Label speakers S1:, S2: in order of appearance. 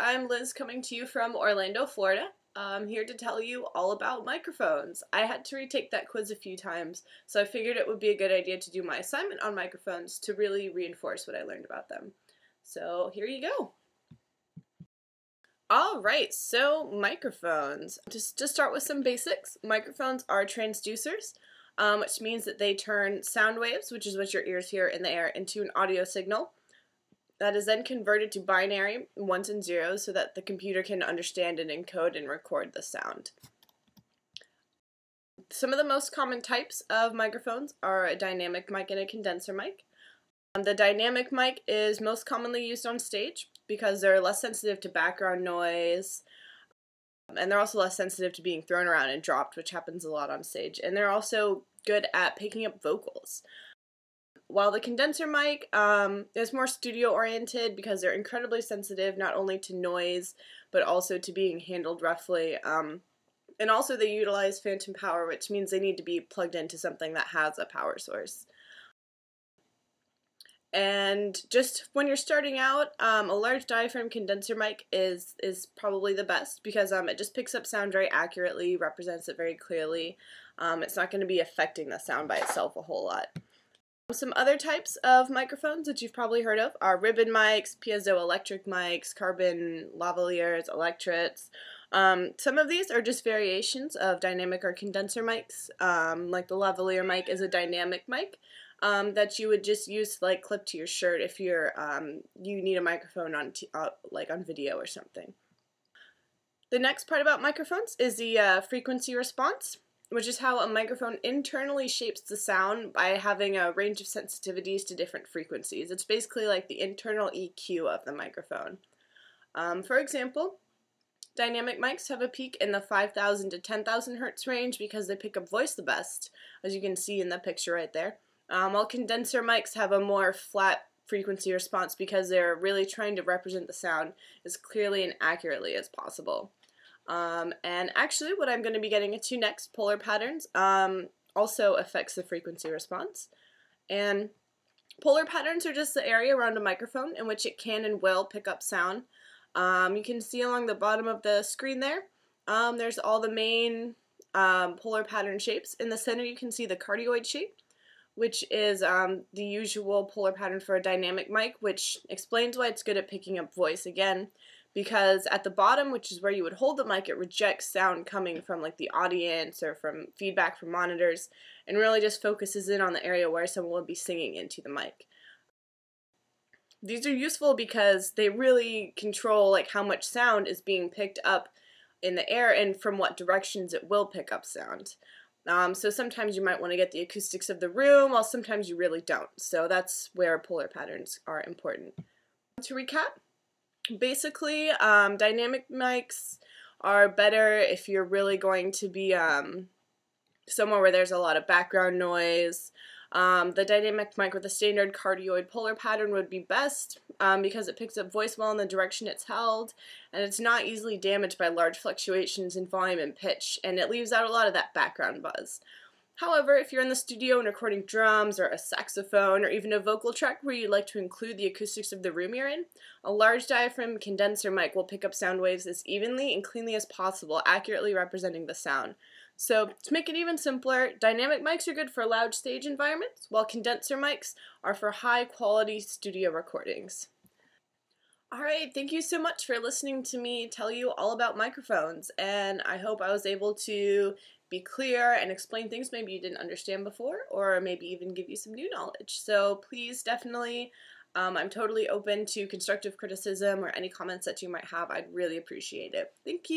S1: I'm Liz coming to you from Orlando, Florida. I'm here to tell you all about microphones. I had to retake that quiz a few times, so I figured it would be a good idea to do my assignment on microphones to really reinforce what I learned about them. So here you go. Alright, so microphones. Just to start with some basics, microphones are transducers, which means that they turn sound waves, which is what your ears hear in the air, into an audio signal. That is then converted to binary, ones and zeros, so that the computer can understand and encode and record the sound. Some of the most common types of microphones are a dynamic mic and a condenser mic. The dynamic mic is most commonly used on stage because they're less sensitive to background noise, and they're also less sensitive to being thrown around and dropped, which happens a lot on stage. And they're also good at picking up vocals. While the condenser mic is more studio-oriented because they're incredibly sensitive not only to noise but also to being handled roughly. And also they utilize phantom power, which means they need to be plugged into something that has a power source. And just when you're starting out, a large diaphragm condenser mic is probably the best because it just picks up sound very accurately, represents it very clearly. It's not going to be affecting the sound by itself a whole lot. Some other types of microphones that you've probably heard of are ribbon mics, piezoelectric mics, carbon lavaliers, electrets. Some of these are just variations of dynamic or condenser mics. Like the lavalier mic is a dynamic mic that you would just use to like clip to your shirt if you're you need a microphone on like on video or something. The next part about microphones is the frequency response, which is how a microphone internally shapes the sound by having a range of sensitivities to different frequencies. It's basically like the internal EQ of the microphone. For example, dynamic mics have a peak in the 5,000 to 10,000 hertz range because they pick up voice the best, as you can see in the picture right there. While condenser mics have a more flat frequency response because they're really trying to represent the sound as clearly and accurately as possible. And actually what I'm going to be getting into next, polar patterns, also affects the frequency response. And polar patterns are just the area around a microphone in which it can and will pick up sound. You can see along the bottom of the screen there, there's all the main polar pattern shapes. In the center you can see the cardioid shape, which is the usual polar pattern for a dynamic mic, which explains why it's good at picking up voice again. Because at the bottom, which is where you would hold the mic, it rejects sound coming from like the audience or from feedback from monitors and really just focuses in on the area where someone would be singing into the mic. These are useful because they really control like how much sound is being picked up in the air and from what directions it will pick up sound. So sometimes you might want to get the acoustics of the room, while sometimes you really don't. So that's where polar patterns are important. To recap, basically, dynamic mics are better if you're really going to be somewhere where there's a lot of background noise. The dynamic mic with a standard cardioid polar pattern would be best because it picks up voice well in the direction it's held, and it's not easily damaged by large fluctuations in volume and pitch, and it leaves out a lot of that background buzz. However, if you're in the studio and recording drums or a saxophone or even a vocal track where you'd like to include the acoustics of the room you're in, a large diaphragm condenser mic will pick up sound waves as evenly and cleanly as possible, accurately representing the sound. So, to make it even simpler, dynamic mics are good for loud stage environments, while condenser mics are for high-quality studio recordings. Alright, thank you so much for listening to me tell you all about microphones, and I hope I was able to be clear and explain things maybe you didn't understand before, or maybe even give you some new knowledge. So please definitely, I'm totally open to constructive criticism or any comments that you might have. I'd really appreciate it. Thank you.